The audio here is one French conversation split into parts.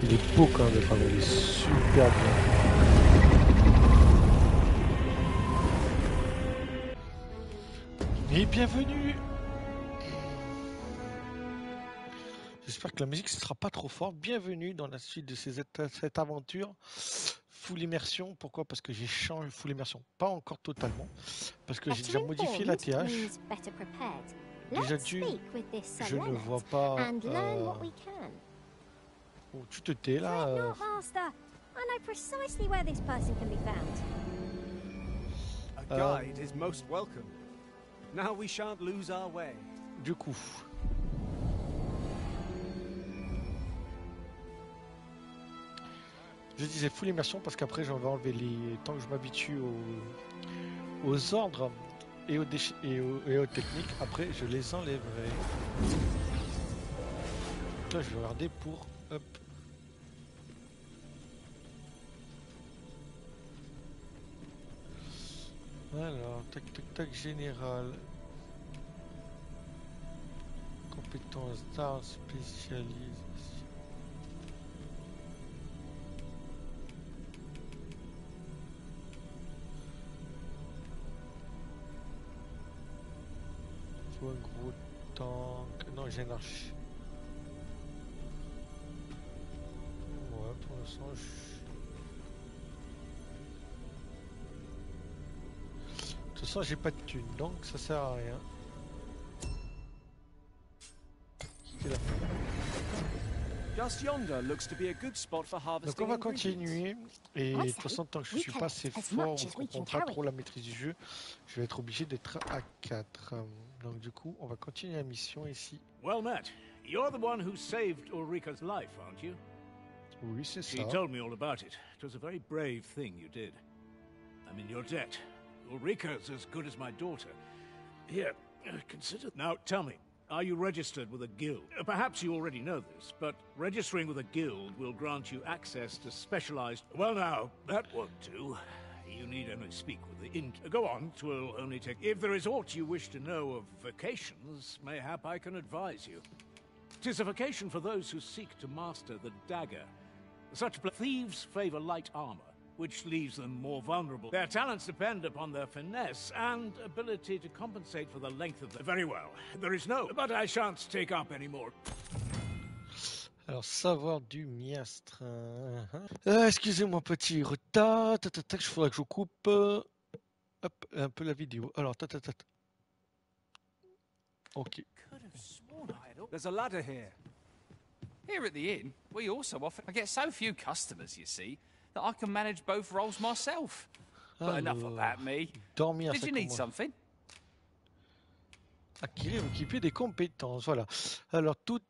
Il est beau quand même, le travail, il est super bien. Et bienvenue. J'espère que la musique ne sera pas trop forte. Bienvenue dans la suite de cette aventure full immersion. Pourquoi? Parce que j'ai changé full immersion. Pas encore totalement. Parce que j'ai déjà modifié la TH. Déjà d'une, je ne vois pas... Oh, tu te tais là Du coup... Je disais full immersion parce qu'après j'en vais enlever les... Tant que je m'habitue aux ordres et aux techniques, après je les enlèverai. Donc là je vais regarder pour... Hop. Alors, tac tac tac, général. Compétences d'art, spécialisation. Faut un gros tank. Non, j'ai un archi. Ouais, pour l'instant, de toute façon, j'ai pas de thune, donc ça sert à rien. Donc on va continuer, et de toute façon tant que je suis pas assez fort, on ne comprend pas trop la maîtrise du jeu, je vais être obligé d'être à 4. Donc du coup on va continuer la mission ici. Well met. You're the one who saved Ulrika's life, aren't you? Oui, c'est ça. She told me all about it. It was a very brave thing you did. I'm in your debt. Ulrika's as good as my daughter. Here, consider... Now tell me, are you registered with a guild? Perhaps you already know this, but registering with a guild will grant you access to specialized... Well now, that won't do. You need only speak with the inn. Go on, 'twill only take... If there is aught you wish to know of vacations, mayhap I can advise you. 'Tis a vacation for those who seek to master the dagger. Such thieves favor light armor, which leaves them more vulnerable. Their talents depend upon their finesse and ability to compensate for the length of the... Very well, there is no... But I shan't take up any more. Alors, savoir du miastre. Excusez-moi, petit retard. Il faudra que je coupe hop, un peu la vidéo. Alors, Ok. There's a ladder here. Here at the inn, we also offer... I get so few customers, you see, that I can manage both roles myself. But enough of that, me. Dormir, Did you need something? Acquérir ou équiper des compétences, voilà. Alors, toute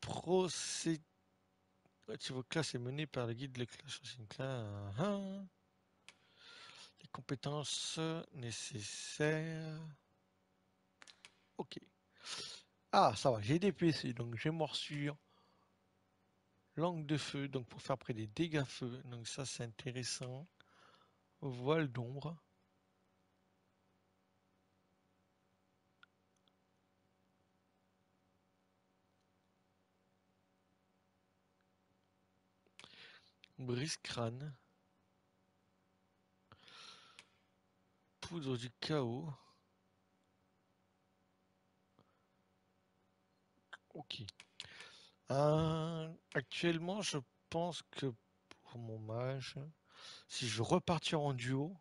procédure... Vos classes est menée par le guide de classe. Les compétences nécessaires... Ok. Ah, ça va, j'ai des PC, donc j'ai morsure. Langue de feu, donc pour faire après des dégâts feu, donc ça c'est intéressant. Voile d'ombre. Brise-crâne. Poudre du chaos. Ok. Actuellement, je pense que pour mon mage, si je veux repartir en duo,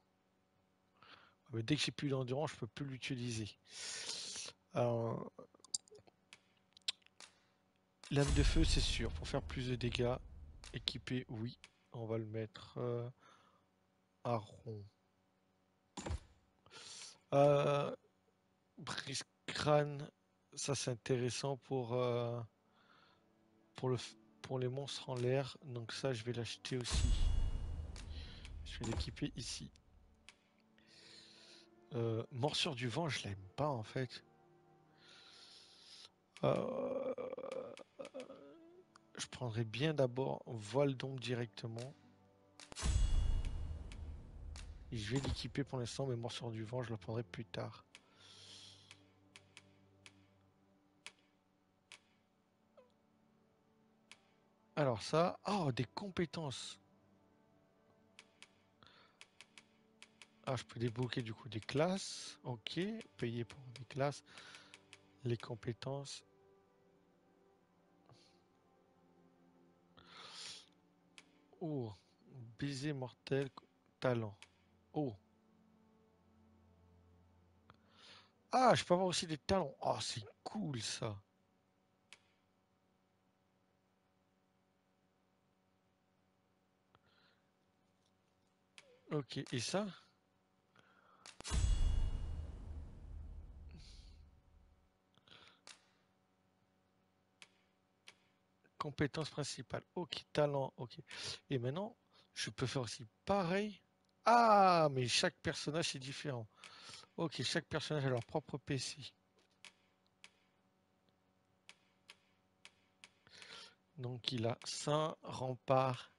mais dès que j'ai plus d'endurance, je peux plus l'utiliser. Lame de feu, c'est sûr, pour faire plus de dégâts. Équipé, oui. On va le mettre à rond. Brise-crâne, ça c'est intéressant pour les monstres en l'air. Donc ça, je vais l'acheter aussi. Je vais l'équiper ici. Morsure du vent, je l'aime pas en fait. Je prendrais bien d'abord voile d'ombre directement. Et je vais l'équiper pour l'instant, mais morsure du vent, je la prendrai plus tard. Alors ça, oh, des compétences. Ah, je peux débloquer du coup des classes. Ok, payer pour des classes. Les compétences. Oh, baiser mortel, talent. Oh. Ah, je peux avoir aussi des talents. Oh, c'est cool ça. Ok, et ça? Compétence principale. Ok, talent. Ok. Et maintenant, je peux faire aussi pareil. Ah, mais chaque personnage est différent. Ok, chaque personnage a leur propre PC. Donc il a Saint, Rempart,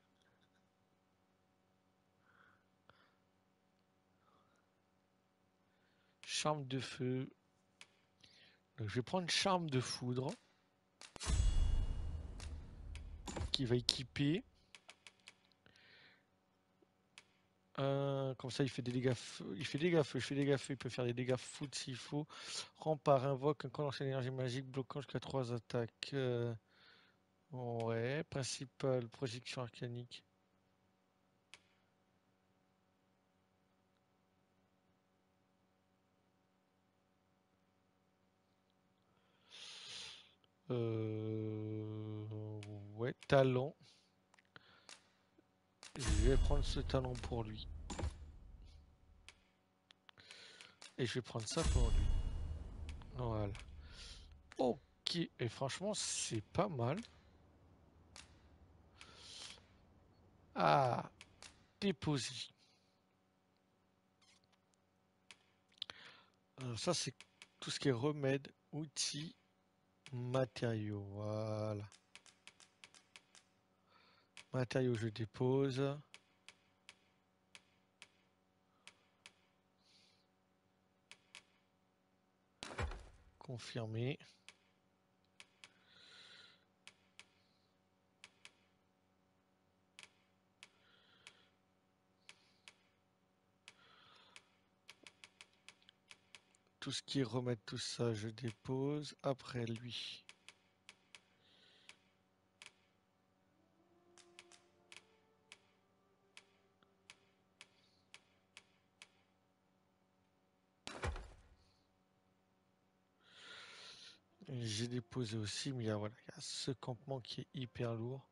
Charme de feu. Donc je vais prendre Charme de foudre qui va équiper. Comme ça il fait des dégâts feu. Il fait des dégâts feu, je fais des dégâts feu, il peut faire des dégâts foudre s'il faut. Rempart invoque un condensé d'énergie magique bloquant jusqu'à 3 attaques. Ouais, principal, projection arcanique. Ouais, talent. Je vais prendre ce talent pour lui. Et je vais prendre ça pour lui. Voilà. Ok. Et franchement, c'est pas mal. Ah, déposer. Alors ça, c'est tout ce qui est remède, outils, matériaux. Voilà. Matériaux, je dépose. Confirmer. Tout ce qui est remède, tout ça, je dépose. Après lui. J'ai déposé aussi, mais voilà, il y a ce campement qui est hyper lourd.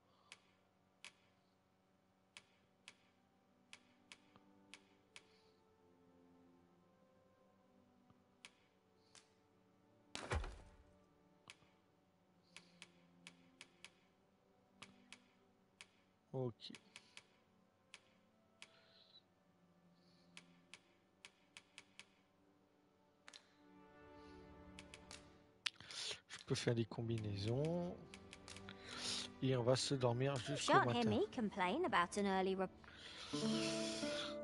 Ok. Je peux faire des combinaisons. Et on va se dormir jusqu'au Shan't hear matin. me complain about an early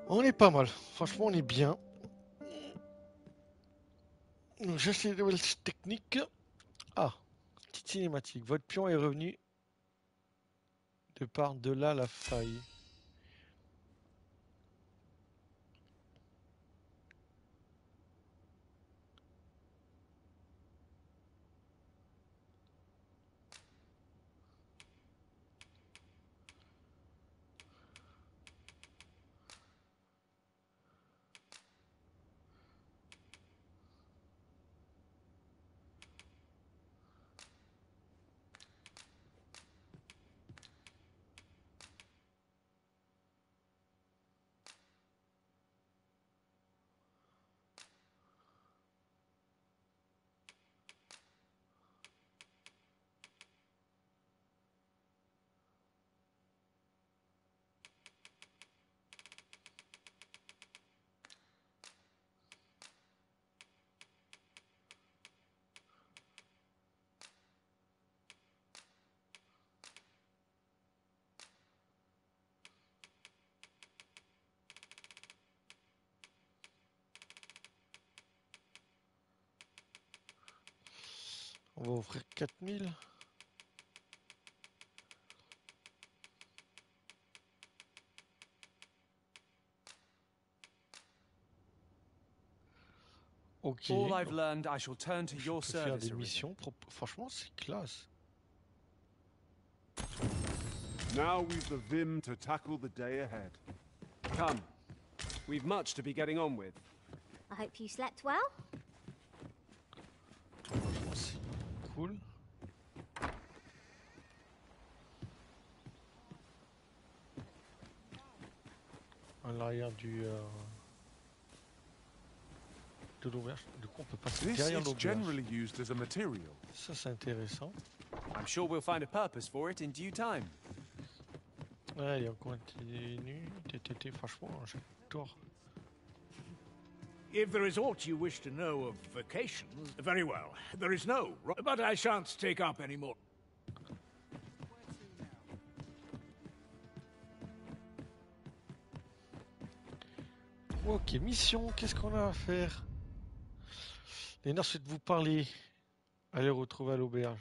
On est pas mal. Franchement, on est bien. Donc, j'essaie de nouvelles techniques. Ah, petite cinématique. Votre pion est revenu de par de là la faille. On va offrir 4000. Ok. All I've learned, I shall turn to Je your peux faire service. des Arena. missions. Franchement, c'est classe. Now we've the vim to tackle the day ahead. Come. We've much to be getting on with. I hope you slept well. Franchement, c'est cool. À l'arrière de l'auberge. Du coup, on peut passer This derrière is l'auberge. generally used as a material. Ça, c'est intéressant. I'm sure we'll find a purpose for it in due time. Ouais, allez, on continue. TTT, franchement, j'adore. If there is aught you wish to know of vacations, very well. There is no, but I shan't take up any more. Ok, mission, qu'est-ce qu'on a à faire? Lénard souhaite vous parler. Allez retrouver à l'auberge.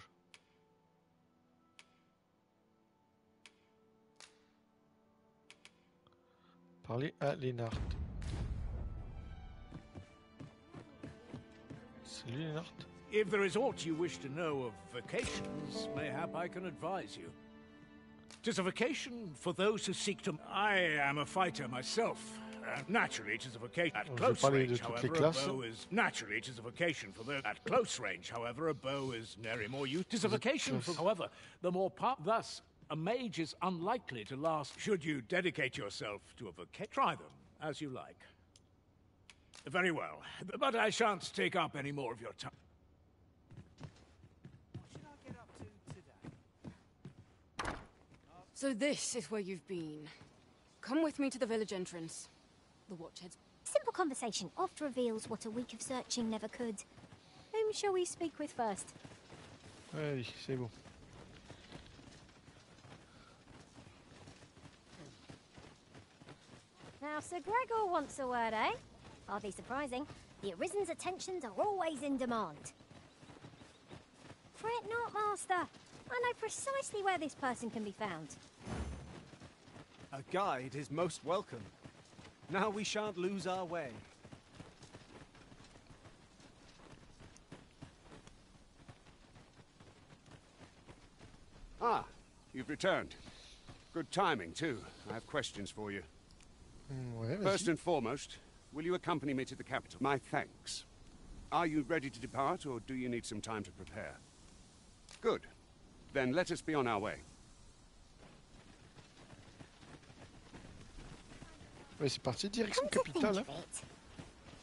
Parler à Lénard. Salut Lénard. If there is aught you wish to know of vacations, mayhap I can advise you. 'Tis a vacation for those who seek to... I am a fighter myself. Naturally, it is a vacation at close range, however, a bow is... Naturally, it is a vacation for those... At close range, however, a bow is nary more use. 'Tis a vacation for... However, the more part... Thus, a mage is unlikely to last... Should you dedicate yourself to a vacation... Try them, as you like. Very well, but I shan't take up any more of your time. So this is where you've been. Come with me to the village entrance. The watchheads. Simple conversation oft reveals what a week of searching never could. Whom shall we speak with first? Allez, c'est bon. Now, Sir Gregor wants a word, eh? Hardly surprising. The Arisen's attentions are always in demand. Fret not, Master. I know precisely where this person can be found. A guide is most welcome. Now we shan't lose our way. Ah, you've returned. Good timing, too. I have questions for you. Ouais, First vas-y. and foremost, will you accompany me to the capital? My thanks. Are you ready to depart, or do you need some time to prepare? Good. Then let us be on our way. Ouais, c'est parti, direction Come to think capitale. of it,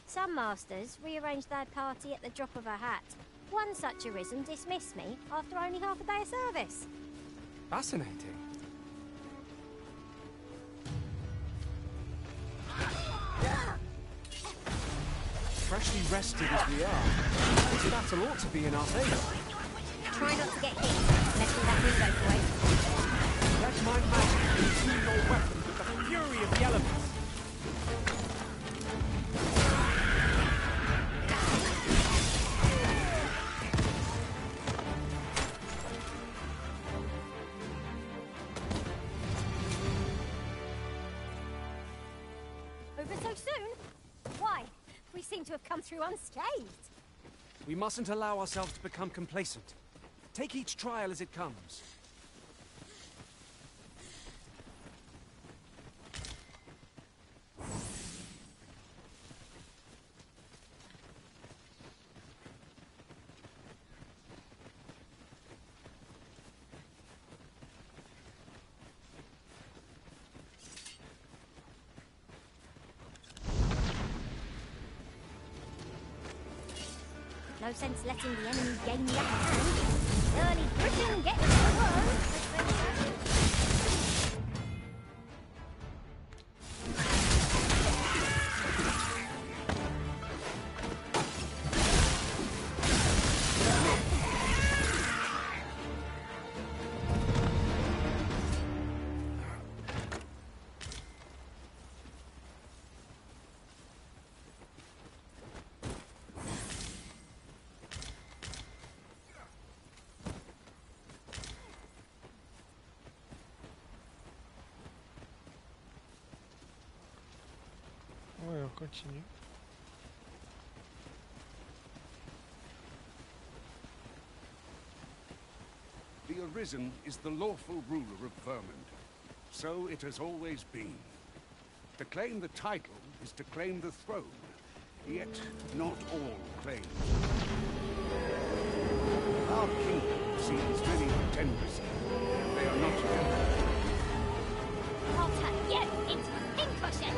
some masters rearrange their party at the drop of a hat. One such Arisen dismissed me after only half a day of service. Fascinating. Freshly rested as we are, this battle ought to be in our favour. Try not to get hit, unless you're that window away. Let my magic consume your weapons with the fury of the elements. Over so soon? Why? We seem to have come through unscathed. We mustn't allow ourselves to become complacent. Take each trial as it comes. No sense letting the enemy gain the upper hand. Early Britain gets the worm. Ouais, on continue. Arisen is the lawful ruler of Vermund. So it has always been. To claim the title is to claim the throne, yet not all claim. Our kingdom sees many pretenders. They are not genuine. I'll take you into a pincushion!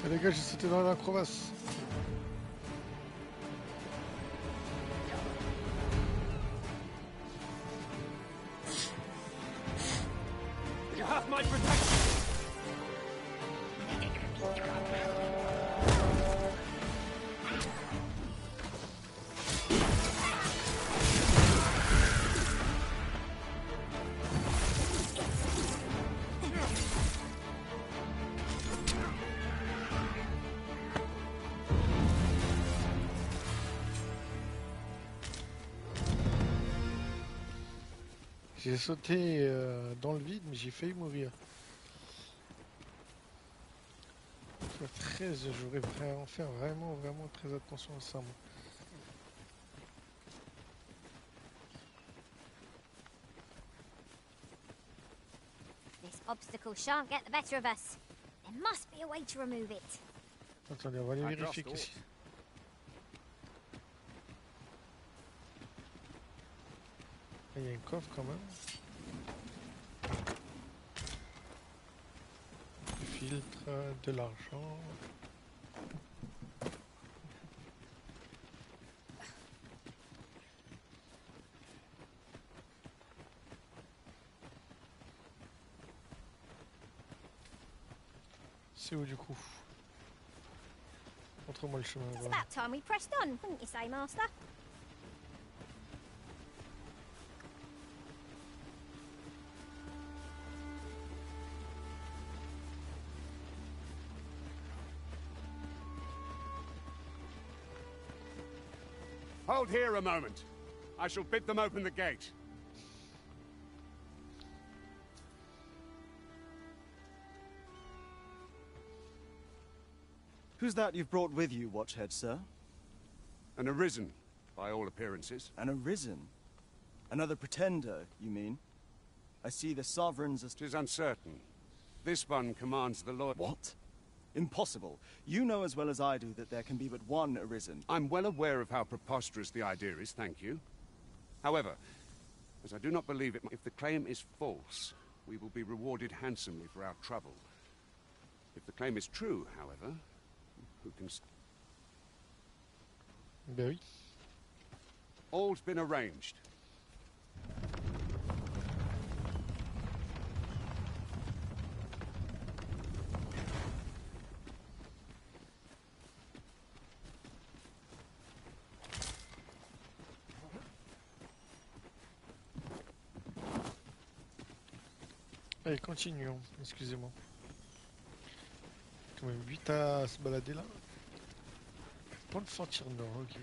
Les gars, j'ai sauté dans la crevasse. You have my protection! J'ai sauté dans le vide, mais j'ai failli mourir. Sur 13, je voudrais en faire vraiment très attention à ça. Moi. This obstacle shan't get the better of us. There must be a way to remove it. Attendez, on va aller vérifier qu'ici. Il y a un coffre quand même. Du filtre, de l'argent. C'est où du coup? Montre-moi le chemin. It's about time we pressed on, wouldn't you say, Master? Hold here a moment. I shall bid them open the gate. Who's that you've brought with you, Watchhead, sir? An Arisen, by all appearances. An Arisen? Another pretender, you mean? I see the sovereigns as... 'Tis uncertain. This one commands the Lord... What? Impossible. You know as well as I do that there can be but one Arisen. I'm well aware of how preposterous the idea is, thank you. However, as I do not believe it, if the claim is false, we will be rewarded handsomely for our trouble. If the claim is true, however, who can... Ben oui. All's been arranged. Allez, continuons, excusez-moi. Quand même 8 à se balader là. Pas de frontière nord, ok.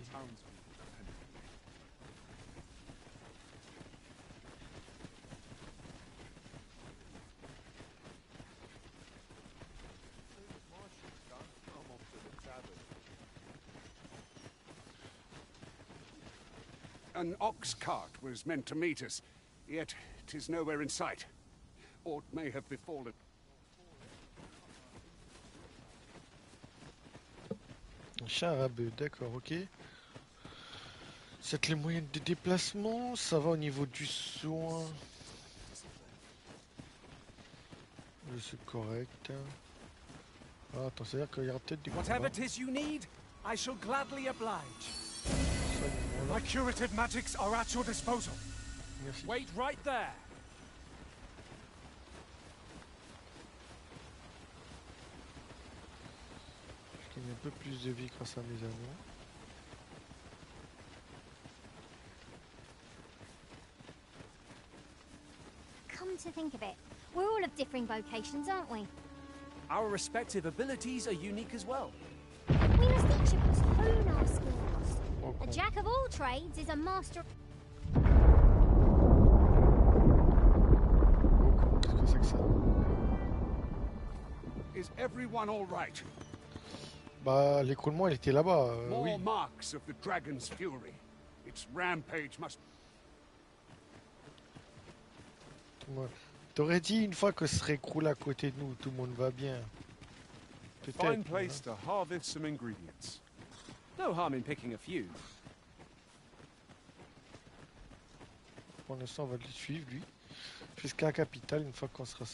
An ox cart was meant to meet us, yet 'tis nowhere in sight. Aught may have befallen. Un chat arabe, d'accord, ok. C'est les moyens de déplacement, ça va au niveau du soin. C'est correct. Ah, attends, c'est-à-dire qu'il y aura peut-être des Whatever combats. 'tis you need, I shall gladly oblige. My curative magics are at your disposal. Merci. Wait right there. Je gagne un peu plus de vie grâce à mes anneaux. Come to think of it, we're all of differing vocations, aren't we? Our respective abilities are unique as well. We must each of us hone our skills. Au A combat. jack of all trades is a master. Qu'est-ce que c'est que ça? Is everyone all right? Bah, l'écroulement, il était là-bas, More oui. marks of the dragon's fury. Its rampage must... T'aurais dit une fois que ce serait écroulé à côté de nous, tout le monde va bien. Fine Peut-être. place to harvest some ingredients. No harm in picking a few. Pour l'instant, on va le suivre, lui. Jusqu'à la capitale, une fois qu'on sera...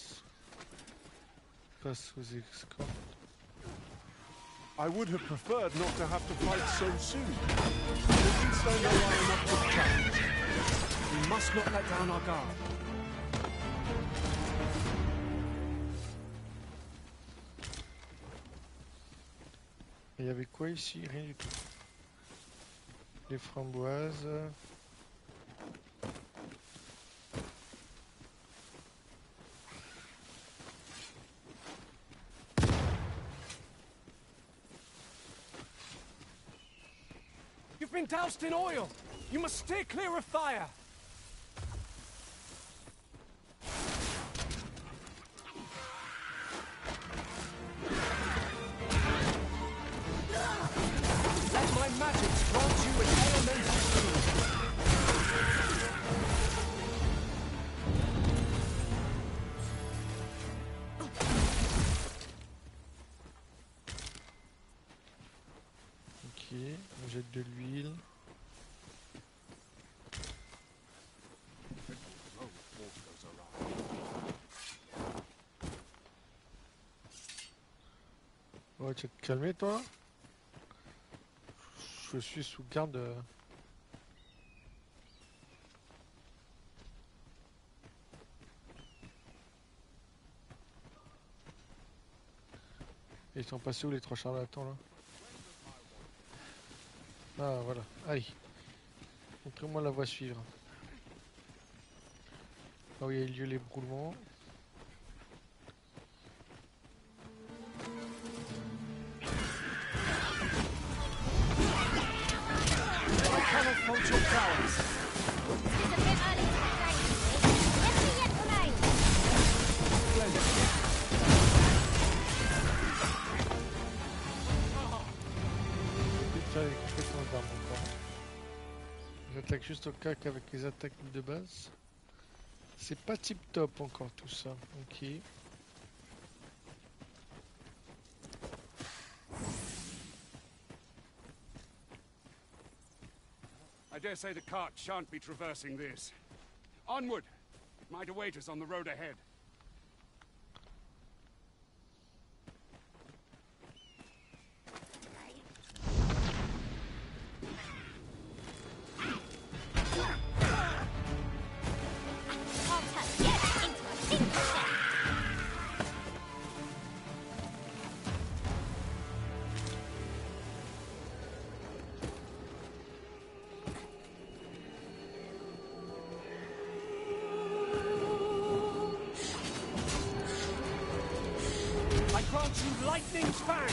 passe aux escortes. I would have preferred not to have to fight so soon. At least I know I am up to the challenge. We must not let down our guard. Il y avait quoi ici? Rien du tout. Les framboises. You've been doused in oil. You must steer clear of fire. Let my magic grant you an elemental food. Ok, on jette de l'huile. Ouais, tu vas te calmer, toi. Je suis sous garde. Et ils sont passés où les trois charlatans là? Ah voilà, allez. Montrez-moi la voie à suivre. Là où il y a eu lieu les broulements. I cannot fault your prowess. It's a bit early to be dangerous. Yes, we yet remain. Putain, les compétences d'armes encore. J'attaque juste au cac avec les attaques de base. C'est pas tip top encore tout ça. Ok. I dare say the cart shan't be traversing this. Onward! It might await us on the road ahead. I'll turn you into a single shell. I grant you lightning's fangs.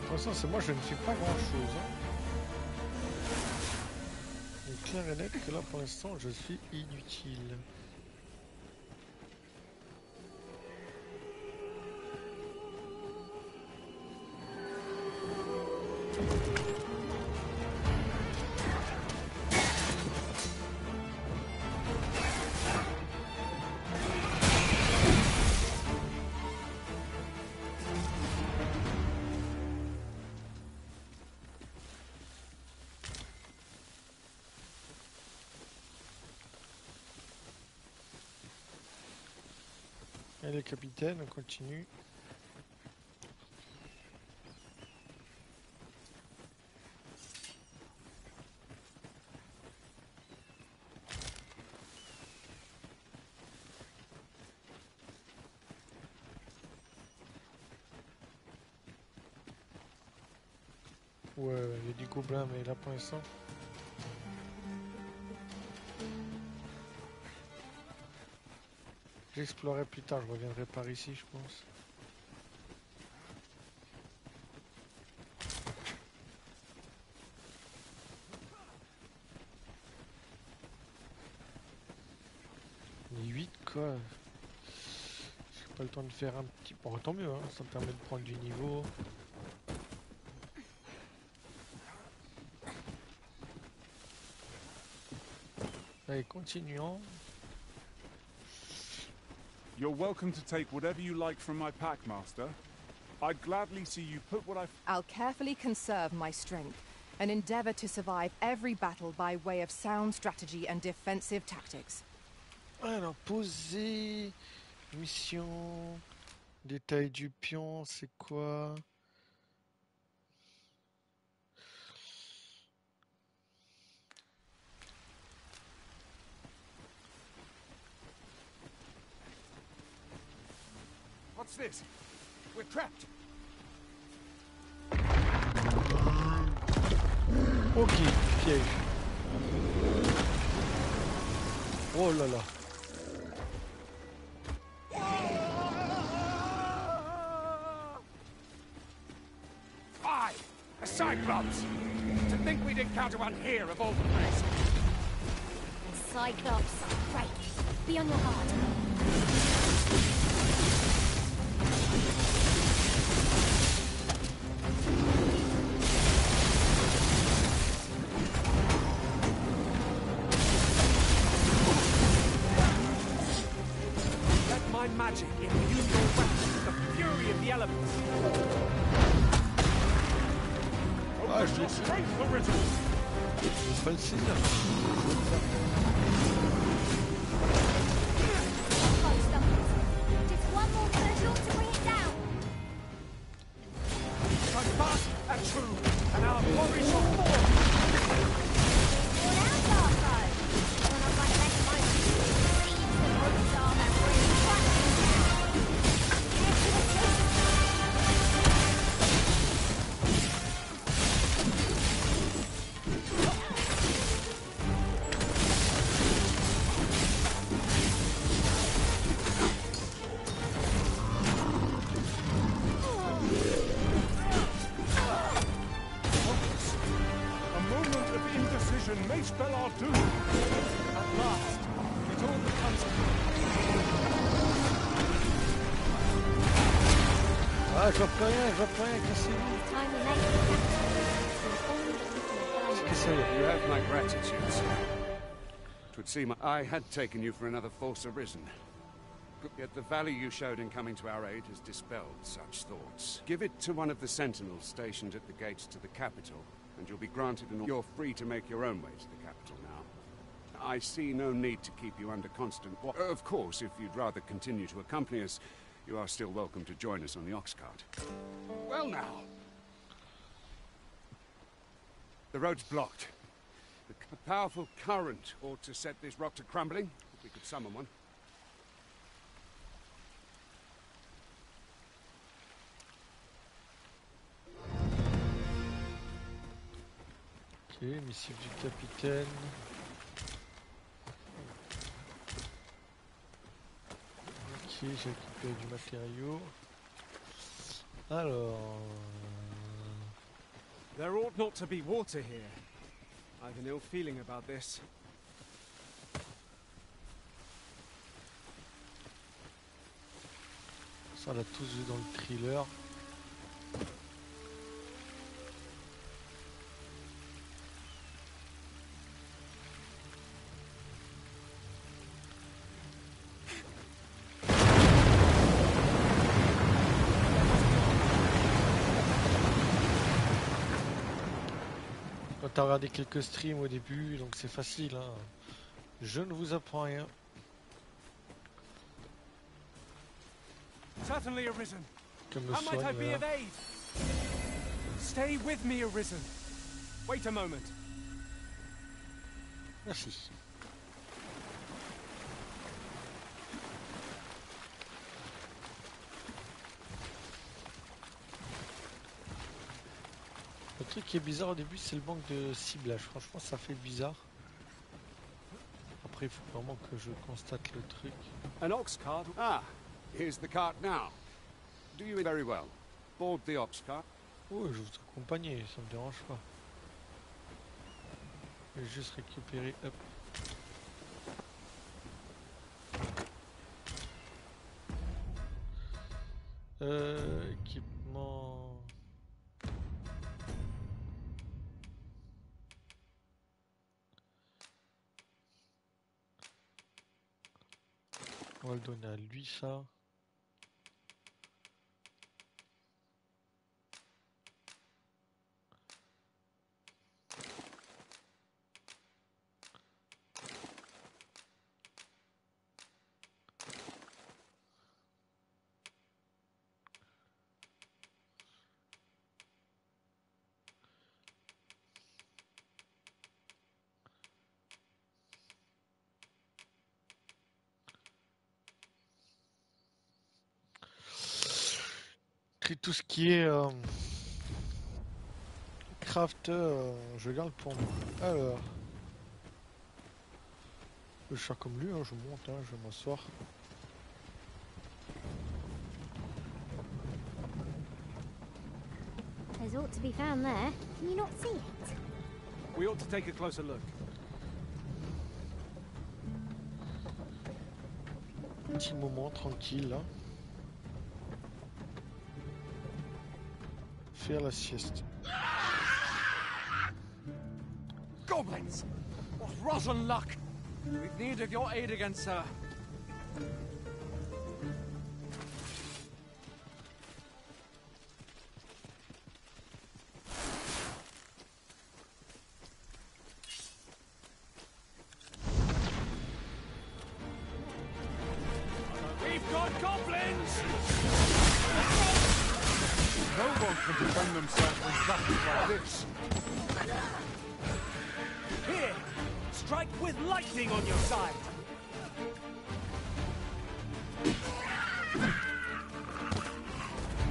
Pour l'instant, c'est moi, je ne fais pas grand chose. Il est clair et net que là, pour l'instant, je suis inutile. Allez, capitaine, on continue. Ouais, il y a du gobelin, mais là pour l'instant. J'explorerai plus tard, je reviendrai par ici, je pense. Les 8 quoi. J'ai pas le temps de faire un petit... Bon, tant mieux, hein, ça me permet de prendre du niveau. Allez, continuons. You're welcome to take whatever you like from my pack, Master. I'd gladly see you put what I've... I'll carefully conserve my strength and endeavor to survive every battle by way of sound strategy and defensive tactics. Alors, poser... Mission... Détail du pion, c'est quoi? What's this? We're trapped. Ok, piège. Oh là là. Aye! A Cyclops! To think we'd encounter one here of all the place. Cyclops, great. Be on your guard. Let my magic imbue your weapons with the fury of the elements. Ah, je l'ai fait. Strength arisen! C'est pas le saisir. Close up. Just one more push to bring it down. I'm fast and true, and our glory shall fall. You're now, Darko. One of my best moments. These the roots are that really cracking now. Here's to the team. A moment of indecision may spell our doom. At last, it all becomes Ah, je vois plus rien, cassez-vous. Time we make it. All the people have Qu'est-ce que c'est? You have my gratitude, sir. 'Twould seem I had taken you for another force arisen. Yet the value you showed in coming to our aid has dispelled such thoughts. Give it to one of the sentinels stationed at the gates to the capital, and you'll be granted an... You're free to make your own way to the capital now. I see no need to keep you under constant... Of course, if you'd rather continue to accompany us, you are still welcome to join us on the ox cart. Well now. The road's blocked. A powerful current ought to set this rock to crumbling, if we could summon one. Ok, missile du capitaine. Ok, j'ai récupéré du matériau. Alors... There ought not to be water here. I've an ill feeling about this. Ça, on l'a tous vu dans le thriller. T'as regardé quelques streams au début, donc c'est facile, hein. Je ne vous apprends rien. Certainly, Arisen. Comme le How might I soigne, be voilà. of aid? Stay with me, Arisen. Wait a moment. Merci. Le truc qui est bizarre au début, c'est le manque de ciblage. Franchement, ça fait bizarre. Après, il faut vraiment que je constate le truc. An ox cart. Ah, here's the cart now. Do you very well. Board the ox cart. Oh, je vais vous accompagner, ça me dérange pas. Je vais juste récupérer, hop. Équipement. On va le donner à lui, ça. Tout ce qui est craft, je garde pour moi. Alors, je vais faire comme lui, hein, je monte, hein, je vais m'asseoir. There's ought to be found there. Can you not see it? We ought to take a closer look. Petit moment tranquille là. Faire la sieste. Goblins! What rotten luck! We've need of your aid again, sir. We've got goblins! No one can defend themselves from battles like this. Here! Strike with lightning on your side!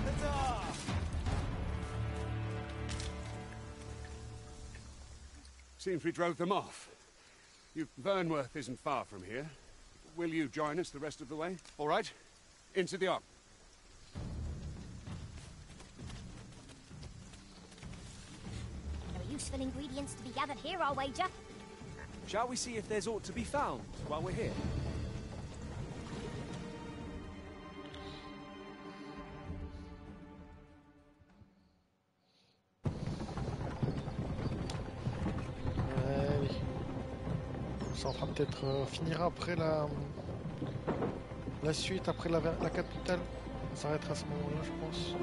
Huzzah! Seems we drove them off. Burnworth isn't far from here. Will you join us the rest of the way? All right? Into the ark. There are useful ingredients to be gathered here, I'll wager. Shall we see if there's aught to be found while we're here? Ça en fera peut-être finira après la suite, après la capitale. On s'arrêtera à ce moment-là, je pense.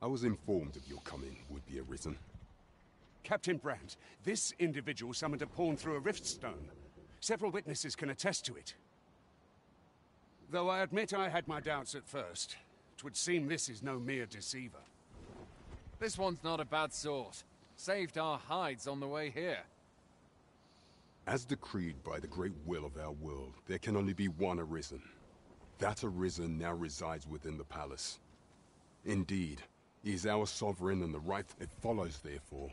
I was informed of your coming would be arisen. Captain Brandt, this individual summoned a pawn through a rift stone. Several witnesses can attest to it. Though I admit I had my doubts at first. 'Twould seem this is no mere deceiver. This one's not a bad sort. Saved our hides on the way here. As decreed by the great will of our world, there can only be one arisen. That arisen now resides within the palace. Indeed, he is our sovereign and the right. It follows, therefore,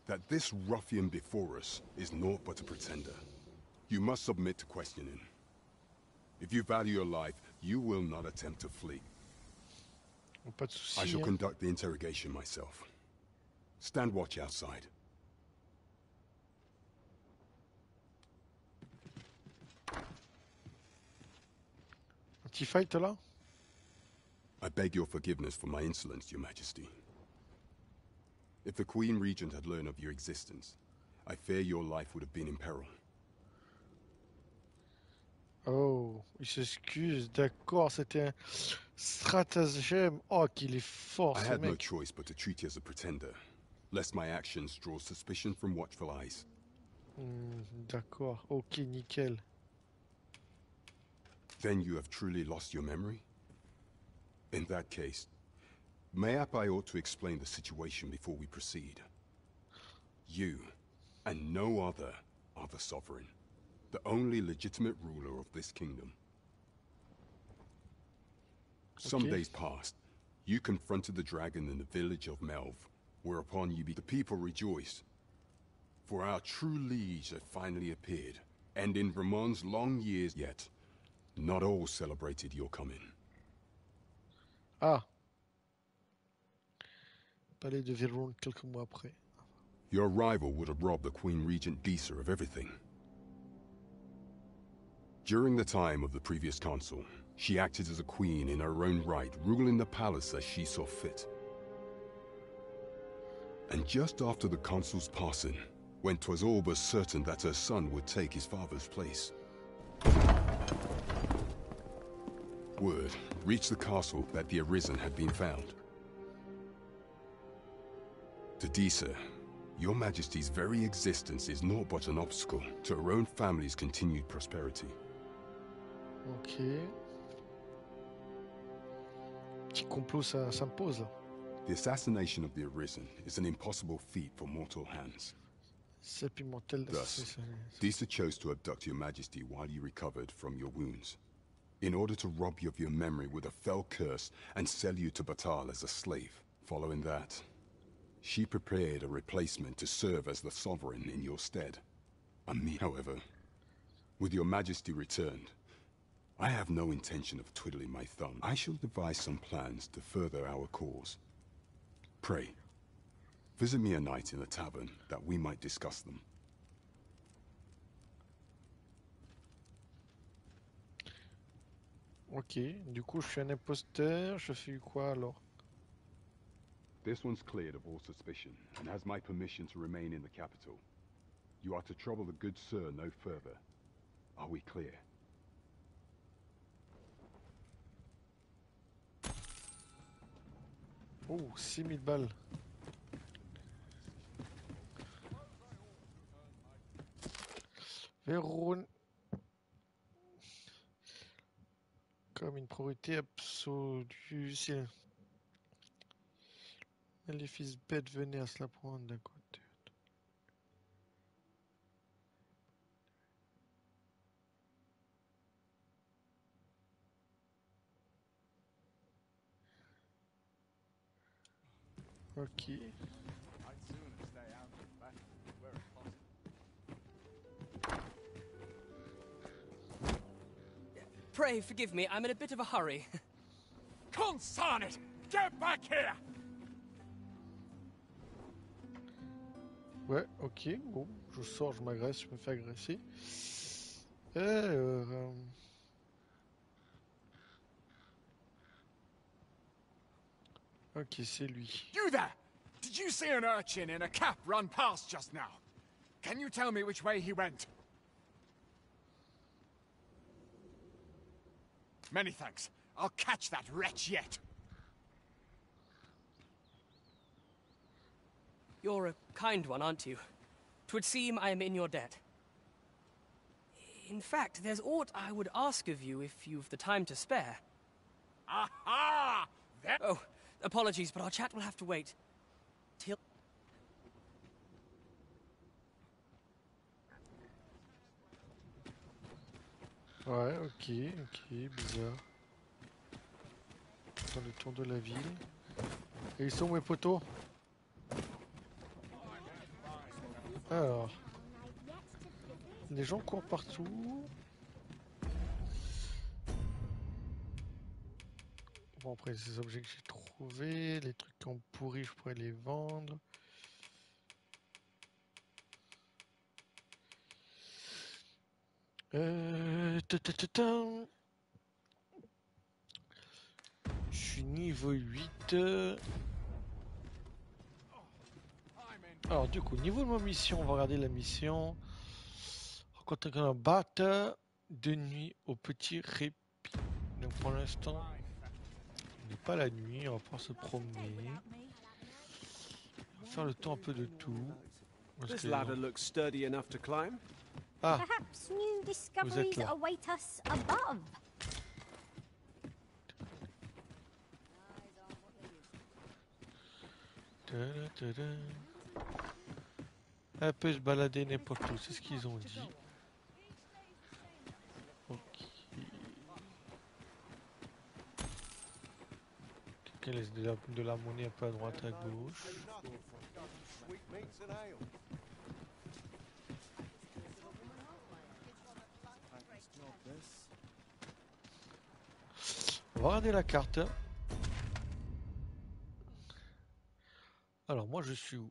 that this ruffian before us is naught but a pretender. You must submit to questioning. If you value your life, you will not attempt to flee. Pas de soucis, I shall hein. conduct the interrogation myself. Stand watch outside. Un petit fight là. I beg your forgiveness for my insolence, Your Majesty. If the Queen Regent had learned of your existence, I fear your life would have been in peril. Oh, il s'excuse, d'accord, c'était un stratagème. Oh, qu'il est fort I ce had no mec. choice but to treat you as a pretender. lest my actions draw suspicion from watchful eyes. D'accord, ok, nickel. Then you have truly lost your memory? In that case, mayhap I ought to explain the situation before we proceed. You, and no other, are the sovereign, the only legitimate ruler of this kingdom. Some days passed. You confronted the dragon in the village of Melv, whereupon the people rejoiced. For our true liege had finally appeared, and in Vermont's long years yet, not all celebrated your coming. Ah. Palais de Vermont quelques mois après. Your arrival would have robbed the Queen Regent Disa of everything. During the time of the previous consul, she acted as a queen in her own right, ruling the palace as she saw fit. And just after the consul's passing, when 'twas all but certain that her son would take his father's place, word reached the castle that the Arisen had been found. To Disa, your Majesty's very existence is naught but an obstacle to her own family's continued prosperity. Ok. Petit complot s'impose là. The assassination of the Arisen is an impossible feat for mortal hands. C'est pimentel. Thus, Disa chose to abduct your Majesty while you recovered from your wounds, in order to rob you of your memory with a fell curse and sell you to Batal as a slave. Following that, she prepared a replacement to serve as the sovereign in your stead. Me, however, with your Majesty returned, I have no intention of twiddling my thumb. I shall devise some plans to further our cause. Pray, visit me a night in the tavern that we might discuss them. Ok, du coup je suis un imposteur, je fais quoi alors? This one's cleared of all suspicion and has my permission to remain in the capital. You are to trouble the good sir no further. Are we clear? Oh, 6000 balles. Véron. Comme une priorité absolue. Si les fils bêtes venaient à se la prendre d'un côté. Ok. Pray forgive me, I'm in a bit of a hurry. Consarn it! Get back here! Ouais, ok, bon, je sors, je m'agresse, je me fais agresser. Ok, c'est lui. You there! Did you see an urchin in a cap run past just now? Can you tell me which way he went? Many thanks. I'll catch that wretch yet. You're a kind one, aren't you? 'Twould seem I am in your debt. In fact, there's aught I would ask of you if you've the time to spare. Aha! There... Oh, apologies, but our chat will have to wait. Till... Ouais, ok, bizarre. Dans le tour de la ville. Et ils sont où mes potos? Alors. Les gens courent partout. Bon, après, ces objets que j'ai trouvés, les trucs qui ont pourri, je pourrais les vendre. Je suis niveau 8. Alors du coup, niveau de ma mission, on va regarder la mission. Rencontrer un batteur de nuit au petit répit. Donc pour l'instant, on n'est pas la nuit, on va pouvoir se promener. faire le tour un peu de tout. Parce This que- ladder looks sturdy enough to climb. Ah, Perhaps new discoveries là. await us above. Elle peut se balader n'importe où, c'est ce qu'ils ont dit. Ok. Quelqu'un laisse de la monnaie un peu à droite à gauche. On va regarder la carte. Alors moi je suis où?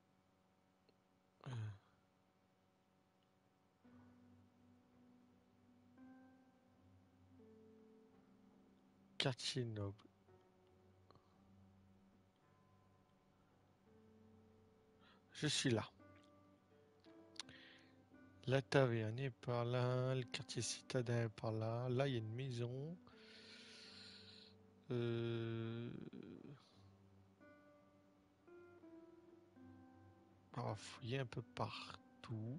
Quartier noble. Je suis là. La taverne est par là, le quartier citadin est par là. Là, il y a une maison. On va fouiller un peu partout.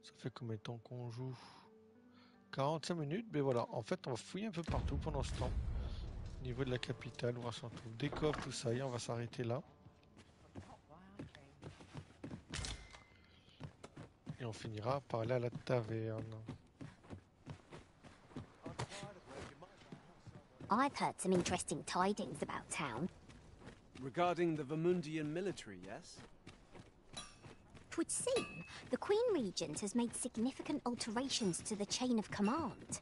Ça fait combien de temps qu'on joue? 45 minutes, mais voilà. En fait, on va fouiller un peu partout pendant ce temps. Au niveau de la capitale, voir si on trouve des coffres, tout ça. Et on va s'arrêter là. Et on finira par aller à la taverne. I've heard some interesting tidings about town. Regarding the Vermundian military, yes? 'Twould seem the Queen Regent has made significant alterations to the chain of command.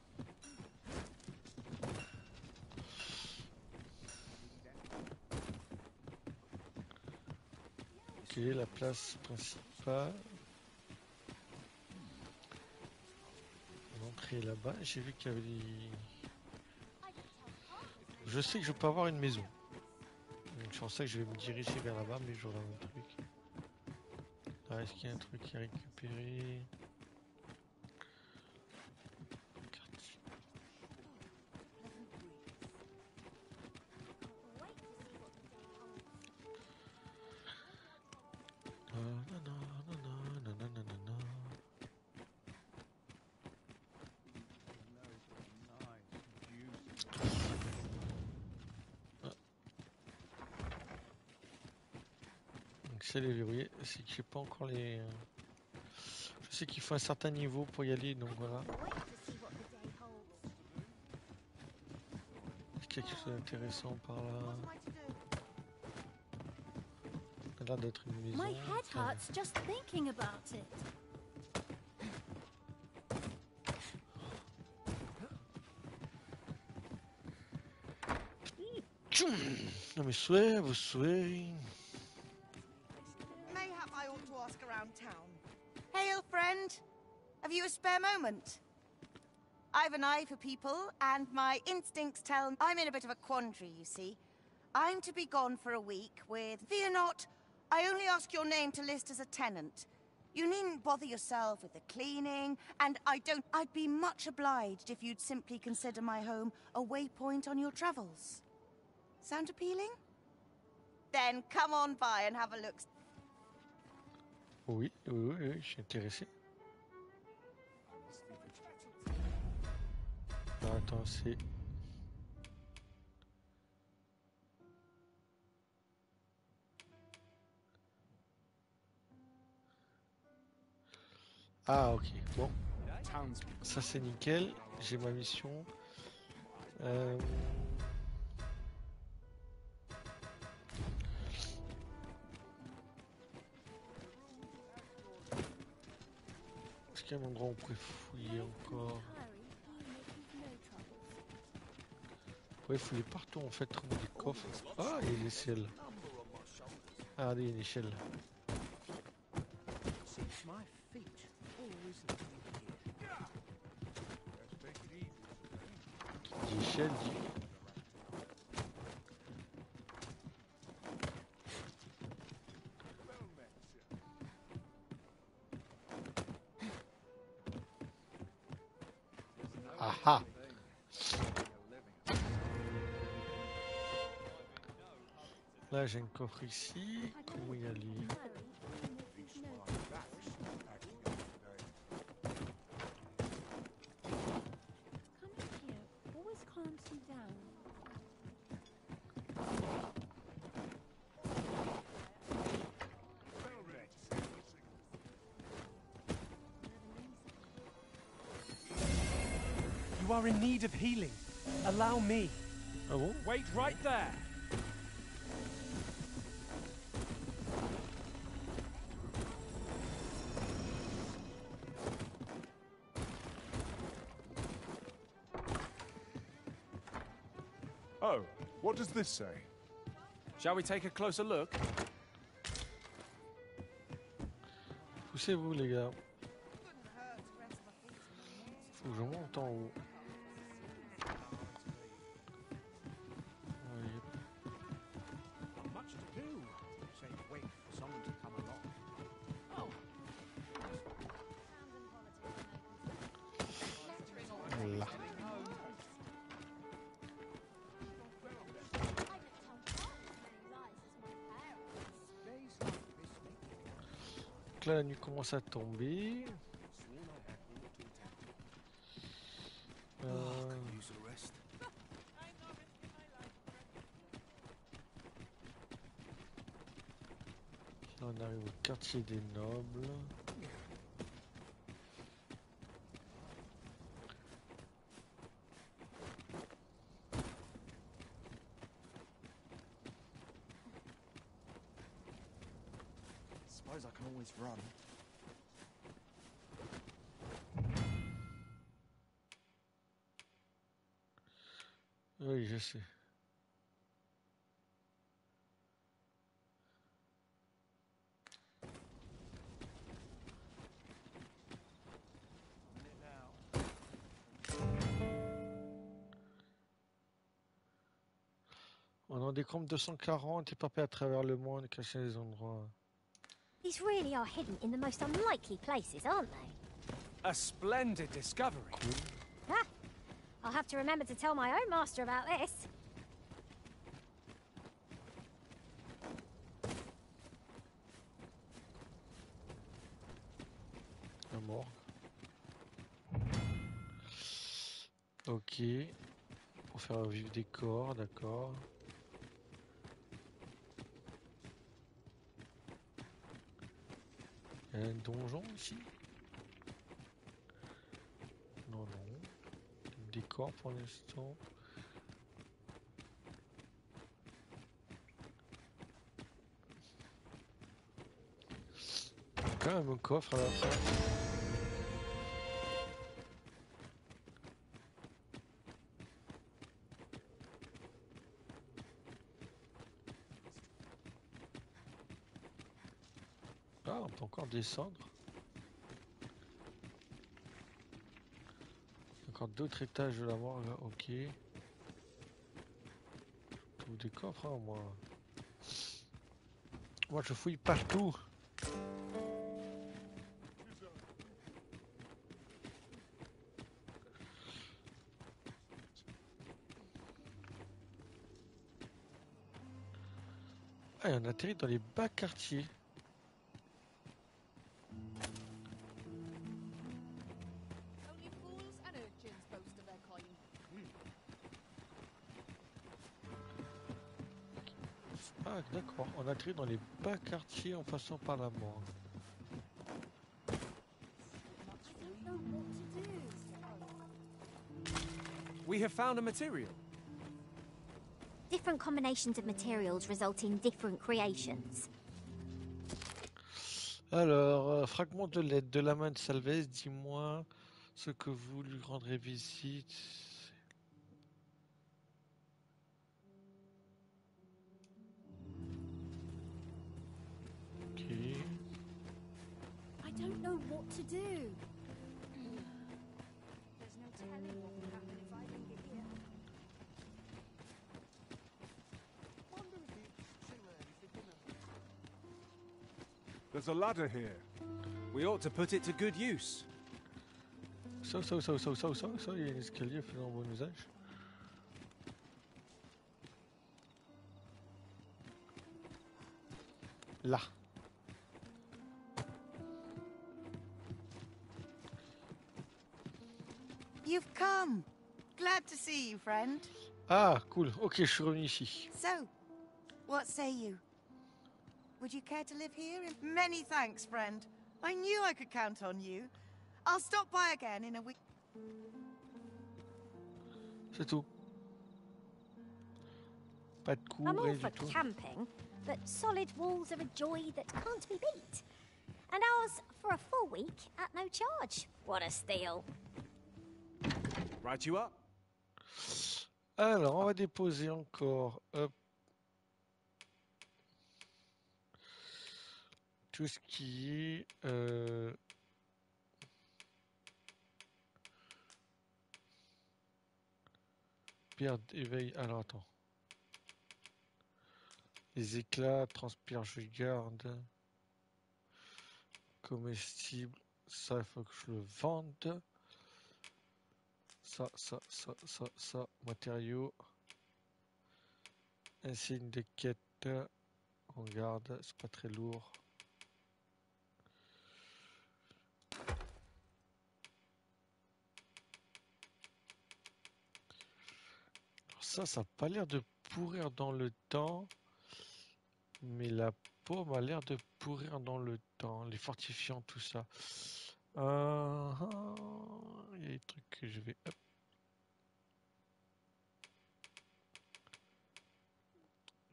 Ok, la place principale. L'entrée là-bas. J'ai vu qu'il y avait des... Je sais que je peux avoir une maison. Donc c'est pour ça que je vais me diriger vers là-bas, mais j'aurai un truc. Là, est-ce qu'il y a un truc à récupérer? C'est les verrouillés, c'est que j'ai pas encore les... Je sais qu'il faut un certain niveau pour y aller, donc voilà. Est-ce qu'il y a quelque chose d'intéressant par là? Ça a l'air d'être une maison. My head hurts just thinking about it. Non mais souhait, vos souhaits... Mayhap I ought to ask around town. Hail, friend. Have you a spare moment? I've an eye for people, and my instincts tell me I'm in a bit of a quandary, you see. I'm to be gone for a week with... Fear not, I only ask your name to list as a tenant. You needn't bother yourself with the cleaning, and I'd be much obliged if you'd simply consider my home a waypoint on your travels. Sound appealing? Then come on by and have a look. Oui, oui, oui, je suis intéressé. Ah, attends, c'est... Ah, ok, bon. Ça c'est nickel, j'ai ma mission. Est-ce qu'il y a un endroit où on pourrait fouiller encore? On pourrait fouiller partout en fait, trouver des coffres. Ah, il y a une échelle. Ah, regardez, il y a une échelle. Qui dit échelle dit... Aha! Là j'ai un coffre ici, comment y aller? You are in need of healing. Allow me. Ah bon? Wait right there. Oh, what does this say? Shall we take a closer look? Poussez-vous les gars. Faut que je monte en haut. Oui. Not much to do. Say, wait for someone to come along. Là. Donc là la nuit commence à tomber. Là, on arrive au quartier des nobles. Suppose I can always run. Oui, je sais. On en décompte 240 et papé à travers le monde, caché les endroits. These really are hidden in the most unlikely places, aren't they? A splendid discovery. Cool. Ah, I'll have to remember to tell my own master about this. La mort. Ok. Pour faire vivre des corps, d'accord. Il y a un donjon ici? Non, non. Des corps pour l'instant. Quand même un coffre à la fin. Ah, on peut encore descendre. Encore d'autres étages de la mort là, ok. Je trouve des coffres, hein, moi. Moi, je fouille partout. Ah, et on atterrit dans les bas quartiers. Ah, d'accord, on atterrit dans les bas quartiers en passant par la mort. We have found a material. Different combinations of materials result in different creations. Alors, fragment de lettre de la main de Salvez, dis-moi ce que vous lui rendrez visite. Ok. I don't know what to do. There's no telling what will happen if I leave it here. There's a ladder here. We ought to put it to good use. Ça, il y a un escalier faisant bon usage. Là. You've come. Glad to see you, friend. Ah, cool. Ok, je suis revenu ici. So, what say you? Would you care to live here? Many thanks, friend. I knew I could count on you. I'll stop by again in a week. C'est tout. Pas de coup, I'm all rien for du tout. camping, but solid walls are a joy that can't be beat. And ours for a full week at no charge. What a steal. Right you up. Alors, on va déposer encore. Hop. Tout ce qui est... Pierre d'éveil. Alors, attends. Les éclats, transpire, je garde. Comestible. Ça, il faut que je le vende. Ça. Matériaux. Insigne de quête. On garde. C'est pas très lourd. Ça n'a pas l'air de pourrir dans le temps. Mais la pomme a l'air de pourrir dans le temps. Les fortifiants, tout ça. Il y a des trucs que je vais... Hop.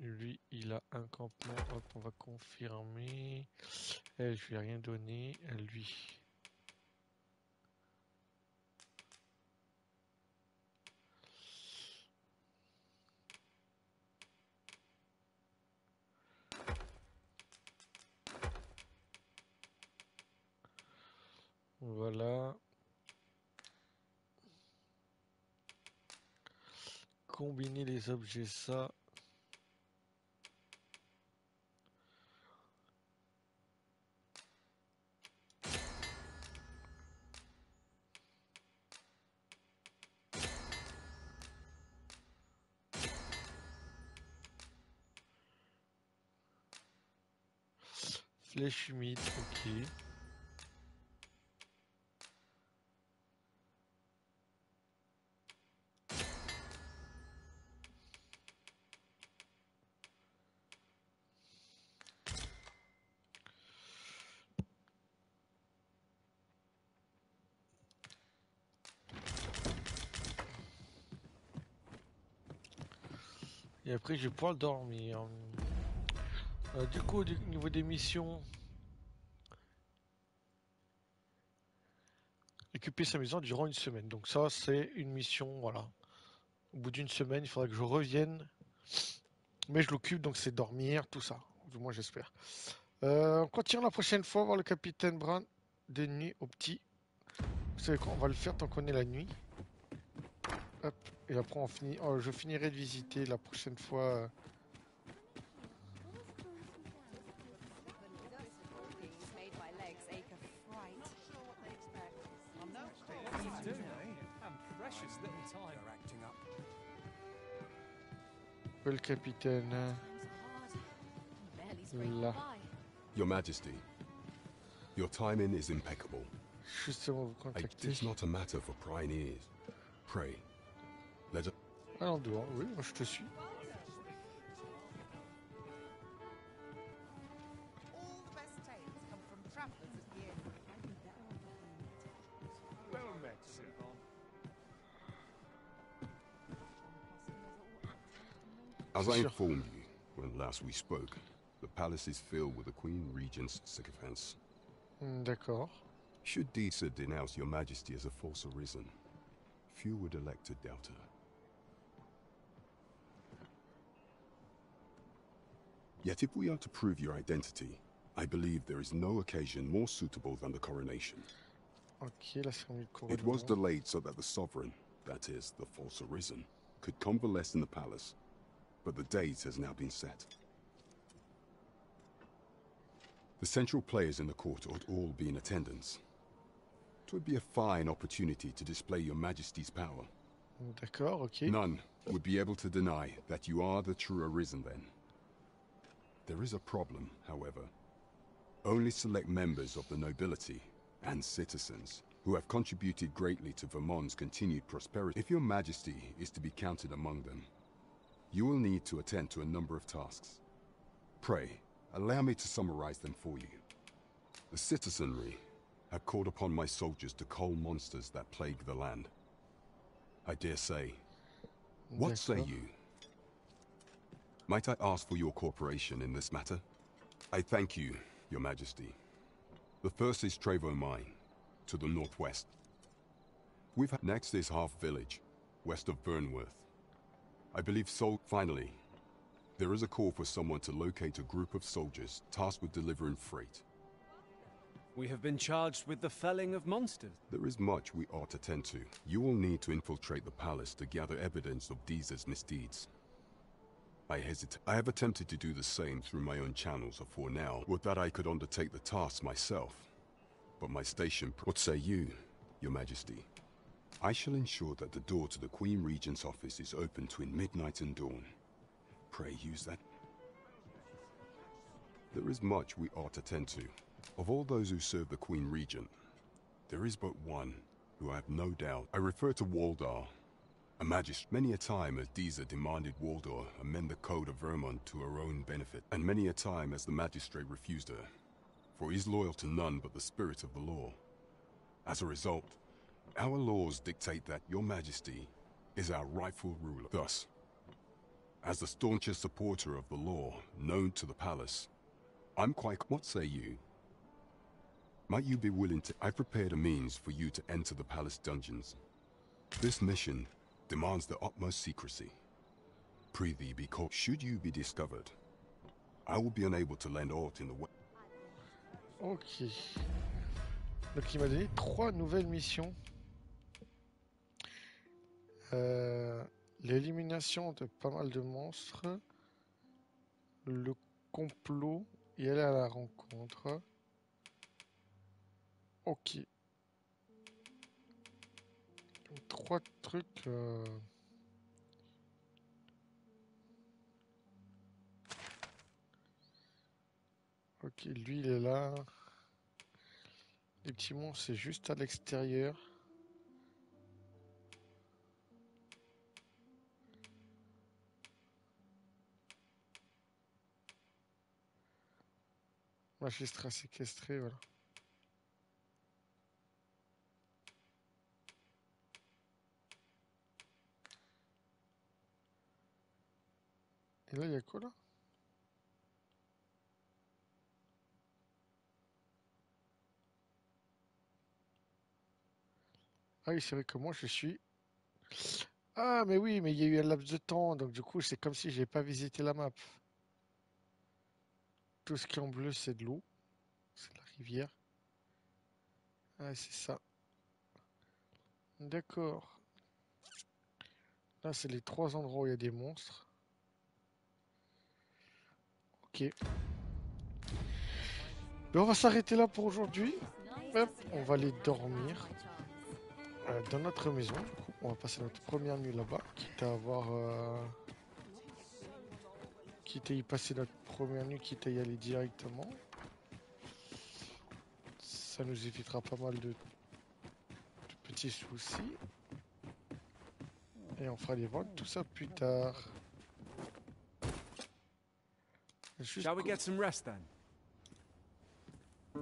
Lui, il a un campement. Hop, on va confirmer. Elle, je lui ai rien donné. Lui. Voilà. Combiner les objets, ça. Flèche humide, ok. Et après, je vais pouvoir dormir. Du coup, au niveau des missions, occuper sa maison durant une semaine. Donc ça, c'est une mission, voilà. Au bout d'une semaine, il faudra que je revienne. Mais je l'occupe, donc c'est dormir, tout ça. Du moins, j'espère. On continue la prochaine fois, voir le capitaine Brown de nuit au petit. Vous savez quoi, on va le faire tant qu'on est la nuit. Hop. Et après, on finit. Oh, je finirai de visiter la prochaine fois. Le capitaine. Là. Your Majesty, your timing is impeccable. Justement, vous contactez. It's not a matter for prying ears. Pray. Let us... En dehors, oui, moi je te suis. As I informed you when last we spoke, the palace is filled with the Queen Regent's sycophants. D'accord. Should Disa denounce your Majesty as a false arisen, few would elect to doubt her. Yet if we are to prove your identity, I believe there is no occasion more suitable than the coronation. Ok, la cérémonie de couronnement. It was delayed so that the sovereign, that is, the false arisen, could convalesce in the palace, but the date has now been set. The central players in the court ought all be in attendance. It would be a fine opportunity to display your Majesty's power. D'accord, ok. None would be able to deny that you are the true arisen then. There is a problem, however. Only select members of the nobility and citizens who have contributed greatly to Vermont's continued prosperity. If your majesty is to be counted among them, you will need to attend to a number of tasks. Pray, allow me to summarize them for you. The citizenry have called upon my soldiers to cull monsters that plague the land. I dare say, what say you? Might I ask for your cooperation in this matter? I thank you, your majesty. The first is Trevo Mine, to the northwest. Next is Half Village, west of Burnworth. I believe so. Finally, there is a call for someone to locate a group of soldiers tasked with delivering freight. We have been charged with the felling of monsters. There is much we ought to tend to. You will need to infiltrate the palace to gather evidence of Deezer's misdeeds. I hesitate. I have attempted to do the same through my own channels afore now. Would that I could undertake the task myself. But my station... What say you, your majesty? I shall ensure that the door to the Queen Regent's office is open between midnight and dawn. Pray use that. There is much we ought to tend to. Of all those who serve the Queen Regent, there is but one who I have no doubt. I refer to Waldar, a magistrate. Many a time has Deezer demanded Waldar amend the code of Vermont to her own benefit, and many a time has the magistrate refused her, for he is loyal to none but the spirit of the law. As a result, our laws dictate that your majesty is our rightful ruler. Thus, as the staunchest supporter of the law known to the palace, I'm quite... What say you? Might you be willing to... I've prepared a means for you to enter the palace dungeons. This mission demands the utmost secrecy. Prithee be caught. Should you be discovered, I will be unable to lend aught in the way. Ok. Donc il m'a donné 3 nouvelles missions. L'élimination de pas mal de monstres. Le complot et aller à la rencontre. Ok. 3 trucs. Ok, lui il est là. Les petits monstres c'est juste à l'extérieur. Magistrat séquestré, voilà. Et là, il y a quoi là? Ah oui, c'est vrai que moi je suis... Ah mais oui, mais il y a eu un laps de temps, donc du coup c'est comme si j'ai pas visité la map. Tout ce qui est en bleu c'est de l'eau. C'est la rivière. Ah c'est ça. D'accord. Là c'est les 3 endroits où il y a des monstres. Ok. Mais on va s'arrêter là pour aujourd'hui. Hop, on va aller dormir dans notre maison. Du coup, on va passer notre première nuit là-bas, quitte à avoir, quitte à y passer notre première nuit, quitte à y aller directement. Ça nous évitera pas mal de petits soucis. Et on fera les ventes, tout ça plus tard. Shall we get some rest then?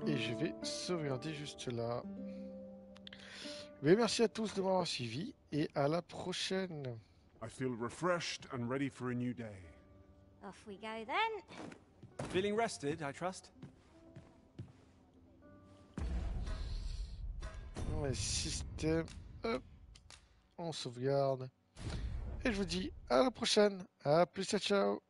Et je vais sauvegarder juste là. Mais merci à tous de m'avoir suivi et à la prochaine. I feel refreshed and ready for a new day. Off we go then. Feeling rested, I trust? Ouais, système. Hop. On sauvegarde. Et je vous dis à la prochaine. À plus, ciao, ciao.